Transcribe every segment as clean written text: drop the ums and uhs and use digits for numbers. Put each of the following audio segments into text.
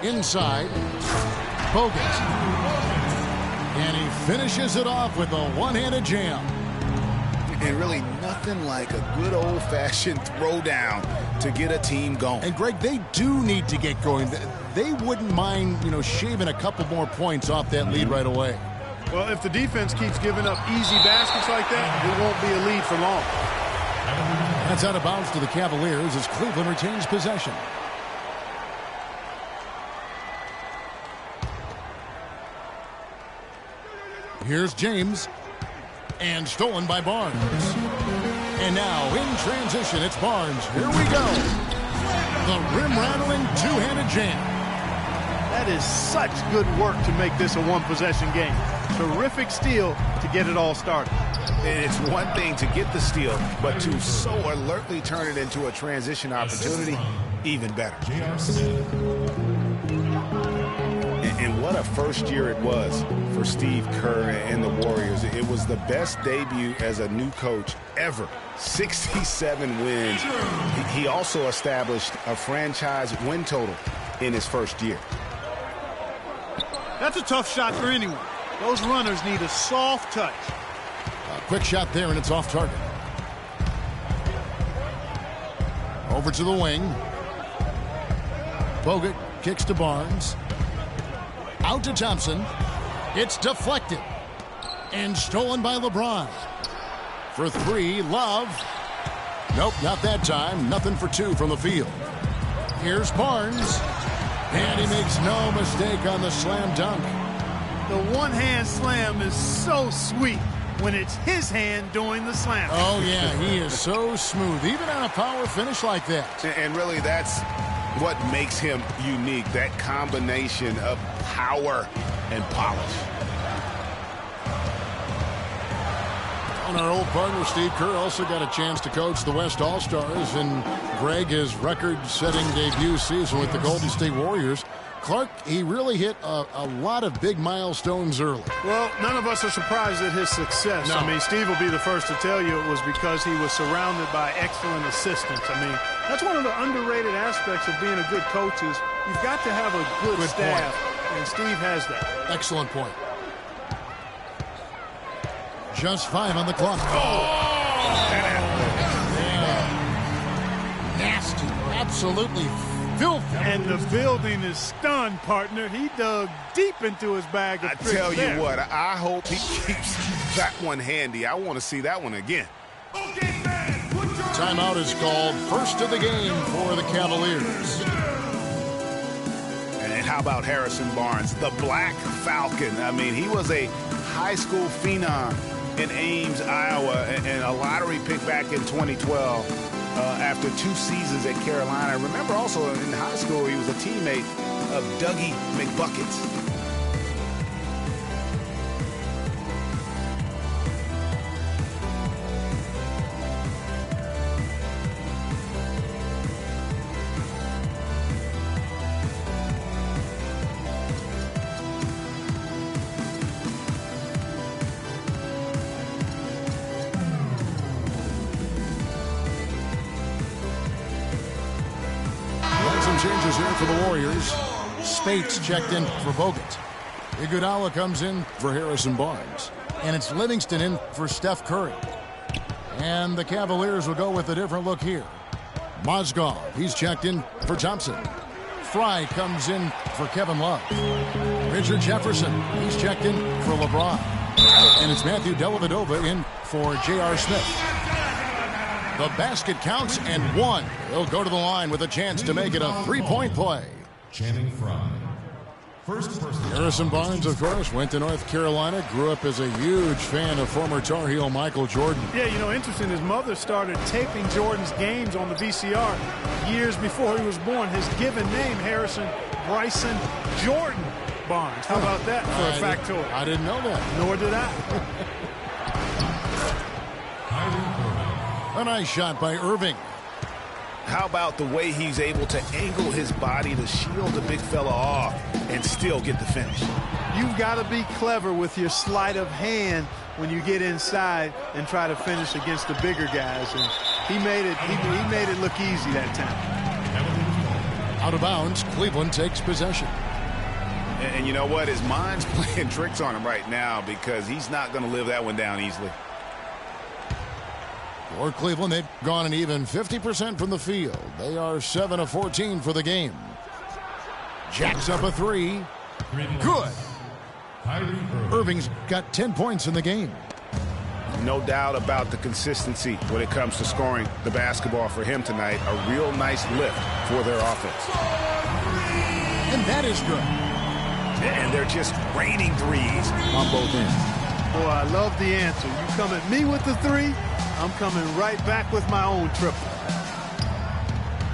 Inside. Bogut. And he finishes it off with a one-handed jam. And really nothing like a good old-fashioned throwdown to get a team going. And, Greg, they do need to get going. They wouldn't mind, shaving a couple more points off that lead right away. Well, if the defense keeps giving up easy baskets like that, it won't be a lead for long. That's out of bounds to the Cavaliers as Cleveland retains possession. Here's James. And stolen by Barnes. And now in transition, it's Barnes. Here we go. The rim-rattling two-handed jam. That is such good work to make this a one-possession game. Terrific steal to get it all started. And it's one thing to get the steal, but to so alertly turn it into a transition opportunity, even better. And what a first year it was for Steve Kerr and the Warriors. It was the best debut as a new coach ever. 67 wins. He also established a franchise win total in his first year. That's a tough shot for anyone. Those runners need a soft touch. A quick shot there, and it's off target. Over to the wing. Bogut kicks to Barnes. Out to Thompson. It's deflected. And stolen by LeBron. For three, Love. Nope, not that time. Nothing for two from the field. Here's Barnes. And he makes no mistake on the slam dunk. The one-hand slam is so sweet when it's his hand doing the slam. Oh, yeah, he is so smooth, even on a power finish like that. And really, that's what makes him unique, that combination of power and polish. And our old partner Steve Kerr also got a chance to coach the West All-Stars, and Greg, his record-setting debut season with the Golden State Warriors. Clark, he really hit a lot of big milestones early. Well, none of us are surprised at his success. No. I mean, Steve will be the first to tell you it was because he was surrounded by excellent assistants. I mean, that's one of the underrated aspects of being a good coach is you've got to have a good staff, and Steve has that. Excellent point. Just 5 on the clock. Nasty. Absolutely filthy. And the building is stunned, partner. He dug deep into his bag of tricks. I tell there. you what, I hope he keeps that one handy. I want to see that one again. Timeout is called. First of the game for the Cavaliers. And how about Harrison Barnes, the Black Falcon? I mean, he was a high school phenom in Ames, Iowa, and a lottery pick back in 2012 after 2 seasons at Carolina. Remember also in high school he was a teammate of Dougie McBuckets. Changes here for the Warriors. Spates checked in for Bogut. Iguodala comes in for Harrison Barnes. And it's Livingston in for Steph Curry. And the Cavaliers will go with a different look here. Mozgov, he's checked in for Thompson. Fry comes in for Kevin Love. Richard Jefferson, he's checked in for LeBron. And it's Matthew Dellavedova in for J.R. Smith. The basket counts and one. He'll go to the line with a chance to make it a three-point play. Channing Frye. First person. Harrison Barnes, of course, went to North Carolina, grew up as a huge fan of former Tar Heel Michael Jordan. Yeah, you know, interesting, his mother started taping Jordan's games on the VCR years before he was born. His given name, Harrison Bryson Jordan Barnes. How about that for a factoid? I didn't know that. Nor did I. A nice shot by Irving. How about the way he's able to angle his body to shield the big fella off and still get the finish? You've got to be clever with your sleight of hand when you get inside and try to finish against the bigger guys. And he made it look easy that time. Out of bounds, Cleveland takes possession. And you know what? His mind's playing tricks on him right now because he's not going to live that one down easily. For Cleveland, they've gone an even 50% from the field. They are 7 of 14 for the game. Jacks up a three. Good. Irving's got 10 points in the game. No doubt about the consistency when it comes to scoring the basketball for him tonight. A real nice lift for their offense. And that is good. And they're just raining threes on both ends. Boy, I love the answer. You come at me with the three, I'm coming right back with my own triple.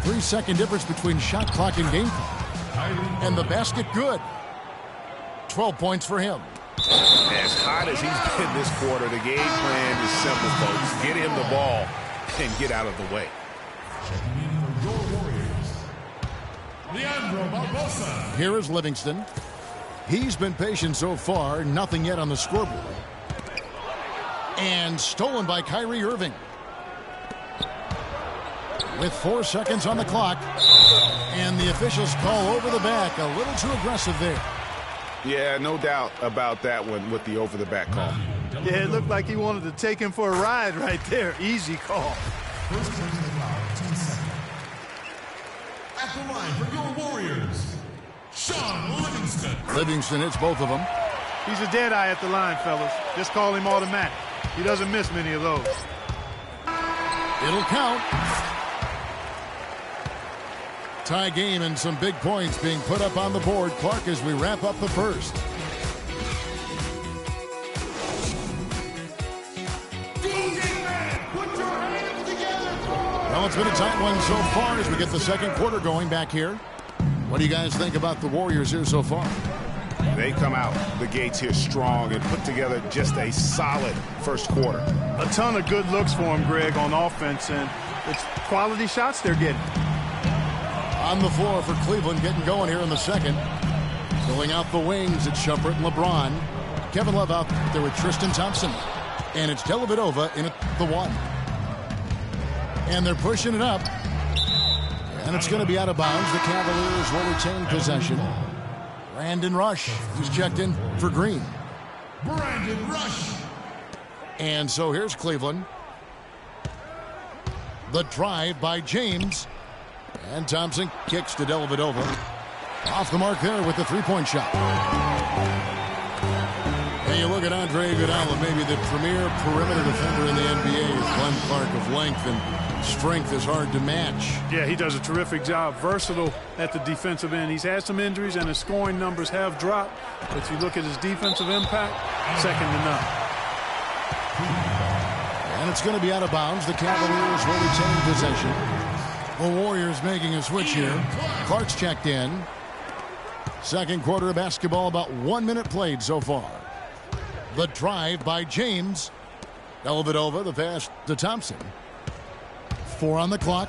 3-second difference between shot clock and game clock. And the basket good. 12 points for him. As hot as he's been this quarter, the game plan is simple, folks. Get him the ball and get out of the way. Checking in for your Warriors, Leandro Barbosa. Here is Livingston. He's been patient so far. Nothing yet on the scoreboard. And stolen by Kyrie Irving. With 4 seconds on the clock. And the officials call over the back. A little too aggressive there. Yeah, no doubt about that one with the over-the-back call. Yeah, it looked like he wanted to take him for a ride right there. Easy call. First personal foul, 10 seconds. At the line for your Warriors, Sean Livingston. Livingston hits both of them. He's a dead eye at the line, fellas. Just call him automatic. He doesn't miss many of those. It'll count. Tie game and some big points being put up on the board. Clark, as we wrap up the first. Well, it's been a tight one so far as we get the second quarter going back here. What do you guys think about the Warriors here so far? They come out the gates here strong and put together just a solid first quarter. A ton of good looks for him, Greg, on offense, and it's quality shots they're getting. On the floor for Cleveland, getting going here in the second. Filling out the wings, it's Shumpert and LeBron. Kevin Love out there with Tristan Thompson. And it's Dellavedova in at the one. And they're pushing it up. And it's going to be out of bounds. The Cavaliers will retain possession. Brandon Rush, who's checked in for Green. Brandon Rush. And so here's Cleveland. The drive by James. And Thompson kicks to Dellavedova. Off the mark there with the three-point shot. And you look at Andre Iguodala, maybe the premier perimeter defender in the NBA. Glenn Clark of length and strength is hard to match. Yeah, he does a terrific job. Versatile at the defensive end. He's had some injuries and his scoring numbers have dropped. But if you look at his defensive impact, second to none. And it's going to be out of bounds. The Cavaliers will retain possession. The Warriors making a switch here. Clark's checked in. Second quarter of basketball, about 1 minute played so far. The drive by James. Dellavedova, the pass to Thompson. 4 on the clock.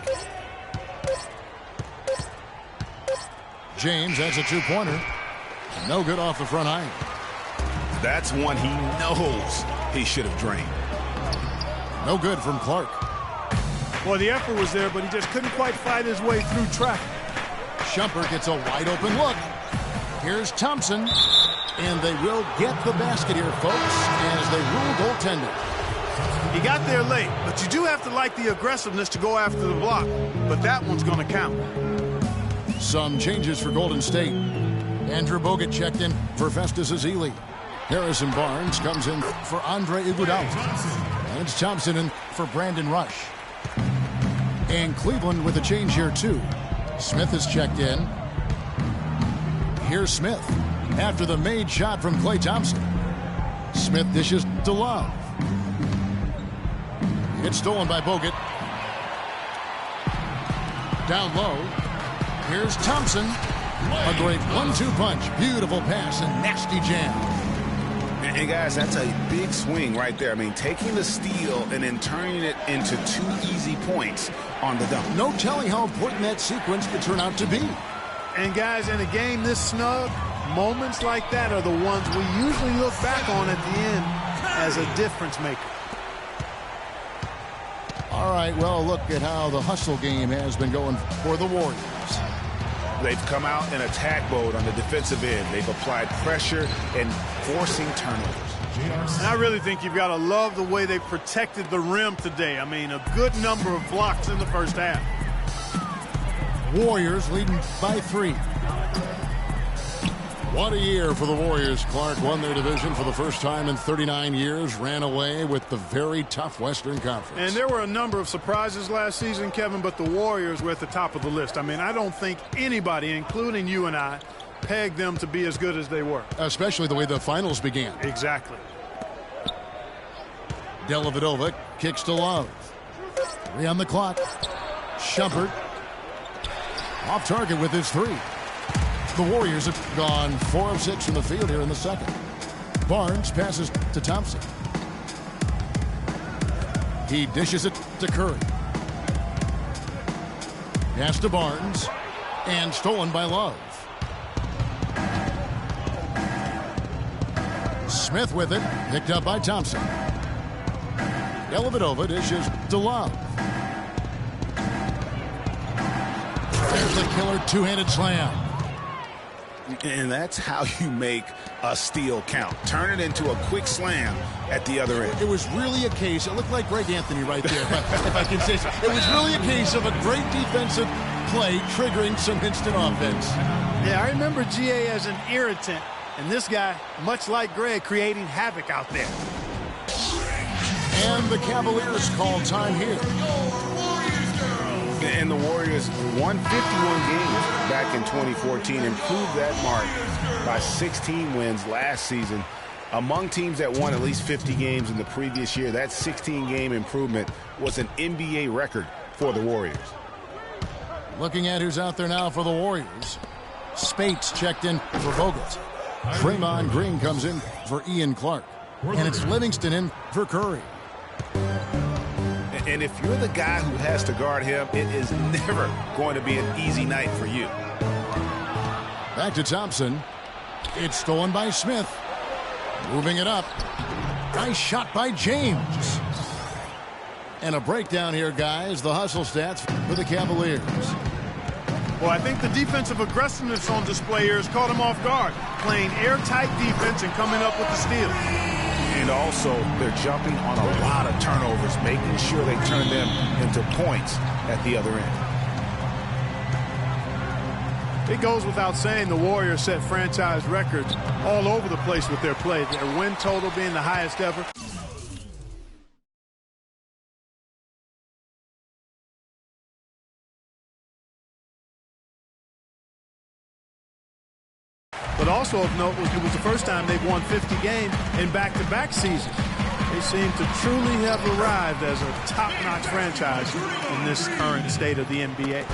James has a two-pointer. No good off the front iron. That's one he knows he should have drained. No good from Clark. Well, the effort was there, but he just couldn't quite fight his way through traffic. Shumpert gets a wide-open look. Here's Thompson. And they will get the basket here, folks, as they rule goaltender. He got there late, but you do have to like the aggressiveness to go after the block. But that one's going to count. Some changes for Golden State. Andrew Bogut checked in for Festus Ezeli. Harrison Barnes comes in for Andre Iguodala. And it's Thompson in for Brandon Rush. And Cleveland with a change here, too. Smith is checked in. Here's Smith. After the made shot from Klay Thompson. Smith dishes to Love. It's stolen by Bogut. Down low. Here's Thompson. A great 1-2 punch. Beautiful pass and nasty jam. And guys, that's a big swing right there. I mean, taking the steal and then turning it into 2 easy points on the dunk. No telling how important that sequence could turn out to be. And guys, in a game this snug, moments like that are the ones we usually look back on at the end as a difference maker. All right, well, look at how the hustle game has been going for the Warriors. They've come out in attack mode on the defensive end. They've applied pressure and forcing turnovers. And I really think you've got to love the way they protected the rim today. I mean, a good number of blocks in the first half. Warriors leading by 3. What a year for the Warriors. Clark won their division for the first time in 39 years, ran away with the very tough Western Conference. And there were a number of surprises last season, Kevin, but the Warriors were at the top of the list. I mean, I don't think anybody, including you and I, pegged them to be as good as they were. Especially the way the finals began. Exactly. Dellavedova kicks to Love. 3 on the clock. Shumpert off target with his 3. The Warriors have gone 4 of 6 from the field here in the second. Barnes passes to Thompson. He dishes it to Curry. Pass to Barnes. And stolen by Love. Smith with it. Picked up by Thompson. Dellavedova dishes to Love. There's the killer two-handed slam. And that's how you make a steal count. Turn it into a quick slam at the other end. It was really a case, it looked like Greg Anthony right there, if I can say so. It was really a case of a great defensive play triggering some instant offense. Yeah, I remember GA as an irritant, and this guy, much like Greg, creating havoc out there. And the Cavaliers call time here. And the Warriors won 51 games back in 2014, improved that mark by 16 wins last season. Among teams that won at least 50 games in the previous year, that 16-game improvement was an NBA record for the Warriors. Looking at who's out there now for the Warriors. Spates checked in for Bogut. Draymond Green comes in for Ian Clark. And it's Livingston in for Curry. And if you're the guy who has to guard him, it is never going to be an easy night for you. Back to Thompson. It's stolen by Smith. Moving it up. Nice shot by James. And a breakdown here, guys. The hustle stats for the Cavaliers. Well, I think the defensive aggressiveness on display here has caught him off guard. Playing airtight defense and coming up with the steal. And also, they're jumping on a lot of turnovers, making sure they turn them into points at the other end. It goes without saying the Warriors set franchise records all over the place with their play. Their win total being the highest ever. But also of note was it was the first time they've won 50 games in back-to-back seasons. They seem to truly have arrived as a top-notch franchise in this current state of the NBA.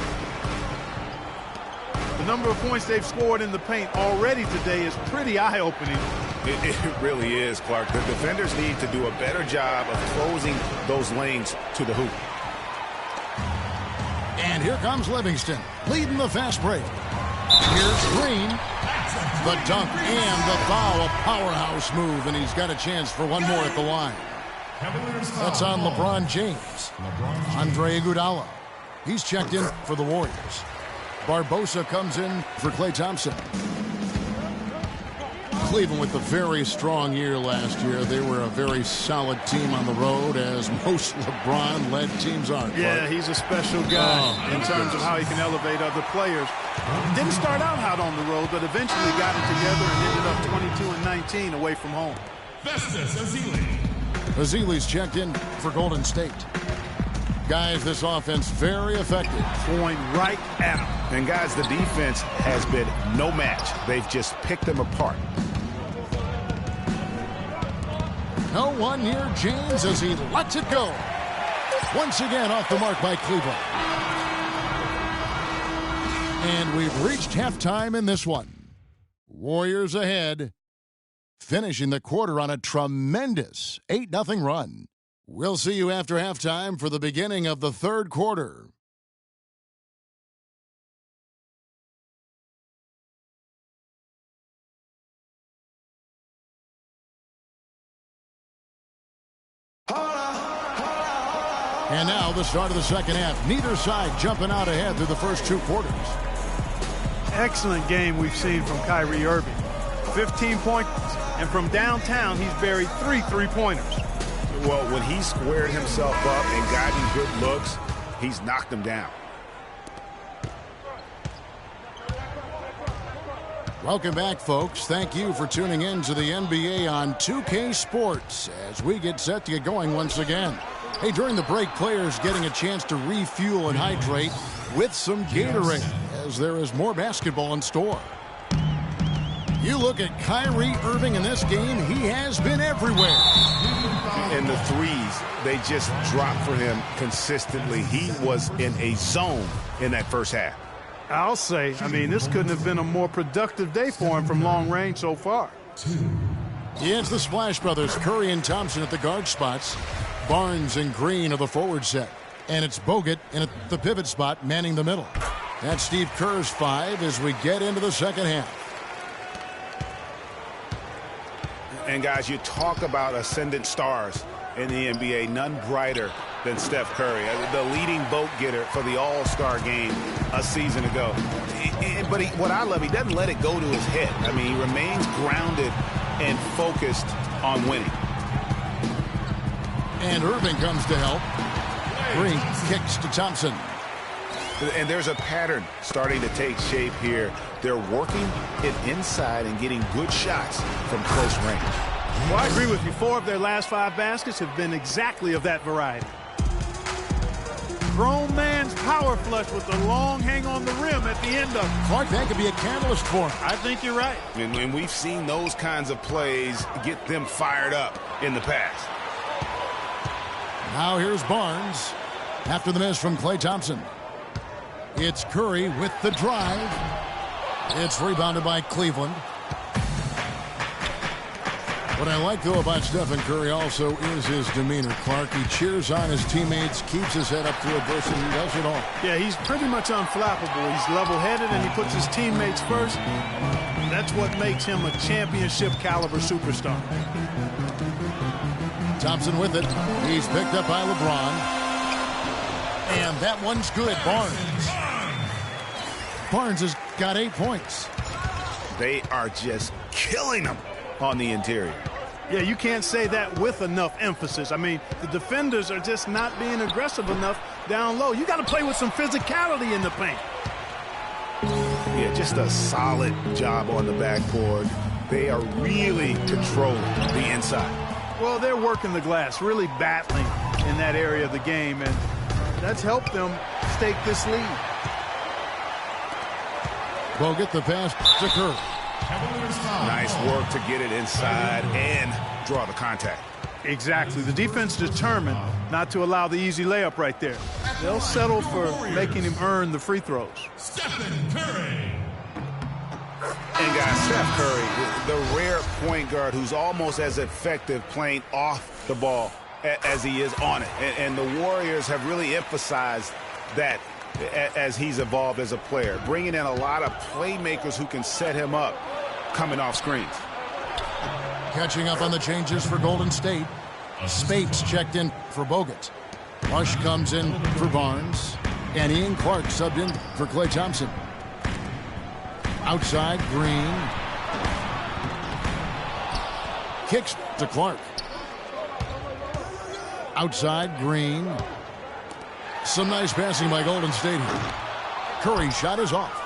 The number of points they've scored in the paint already today is pretty eye-opening. It really is, Clark. The defenders need to do a better job of closing those lanes to the hoop. And here comes Livingston, leading the fast break. Here's Green. The dunk and the foul, a powerhouse move, and he's got a chance for one more at the line. That's on LeBron James. Andre Iguodala. He's checked in for the Warriors. Barbosa comes in for Klay Thompson. Cleveland with a very strong year last year. They were a very solid team on the road, as most LeBron-led teams are. Yeah, he's a special guy in terms of how he can elevate other players. Didn't start out hot on the road, but eventually got it together and ended up 22-19 away from home. Ezeli's checked in for Golden State. Guys, this offense very effective. Going right at him. And guys, the defense has been no match. They've just picked them apart. No one near James as he lets it go. Once again off the mark by Cleveland. And we've reached halftime in this one. Warriors ahead, finishing the quarter on a tremendous 8-0 run. We'll see you after halftime for the beginning of the third quarter. And now the start of the second half. Neither side jumping out ahead through the first two quarters. excellent game we've seen from Kyrie Irving. 15 points, and from downtown, he's buried 3 3-pointers. Well, when he squared himself up and gotten good looks, he's knocked them down. Welcome back, folks. Thank you for tuning in to the NBA on 2K Sports as we get set to get going once again. Hey, during the break, players getting a chance to refuel and hydrate with some Gatorade as there is more basketball in store. You look at Kyrie Irving in this game, he has been everywhere. And the threes, they just dropped for him consistently. He was in a zone in that first half. I'll say, this couldn't have been a more productive day for him from long range so far. It's the Splash Brothers, Curry and Thompson at the guard spots. Barnes and Green are the forward set. And it's Bogut in at the pivot spot, manning the middle. That's Steve Kerr's 5 as we get into the second half. And, guys, you talk about ascendant stars in the NBA, none brighter than Steph Curry, the leading vote getter for the All-Star game a season ago. But what I love, he doesn't let it go to his head. He remains grounded and focused on winning. And Irving comes to help. Green kicks to Thompson. And there's a pattern starting to take shape here. They're working it inside and getting good shots from close range. Well, I agree with you. 4 of their last 5 baskets have been exactly of that variety. Grown man's power flush with the long hang on the rim at the end of it. Clark, that could be a catalyst for him. I think you're right. And we've seen those kinds of plays get them fired up in the past. Now here's Barnes after the miss from Klay Thompson. It's Curry with the drive. It's rebounded by Cleveland. What I like, though, about Stephen Curry also is his demeanor. Clark, he cheers on his teammates, keeps his head up to adversity, he does it all. Yeah, he's pretty much unflappable. He's level-headed, and he puts his teammates first. That's what makes him a championship-caliber superstar. Thompson with it. He's picked up by LeBron. And that one's good. Barnes has got 8 points. They are just killing them on the interior. Yeah, you can't say that with enough emphasis. The defenders are just not being aggressive enough down low. You got to play with some physicality in the paint. Yeah, just a solid job on the backboard. They are really controlling the inside. Well, they're working the glass, really battling in that area of the game, and that's helped them stake this lead. Bogut the pass to Curry. Nice work to get it inside and draw the contact. Exactly. The defense determined not to allow the easy layup right there. They'll settle for making him earn the free throws. Stephen Curry. And, guys, Steph Curry, the rare point guard who's almost as effective playing off the ball as he is on it. And the Warriors have really emphasized that as he's evolved as a player, bringing in a lot of playmakers who can set him up coming off screens. Catching up on the changes for Golden State. Spates checked in for Bogut. Rush comes in for Barnes. And Ian Clark subbed in for Klay Thompson. Outside, Green. Kicks to Clark. Outside, Green. Some nice passing by Golden State here. Curry's shot is off.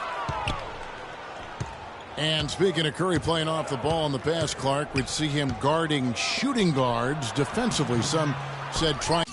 And speaking of Curry playing off the ball in the pass, Clark, we'd see him guarding shooting guards defensively. Some said trying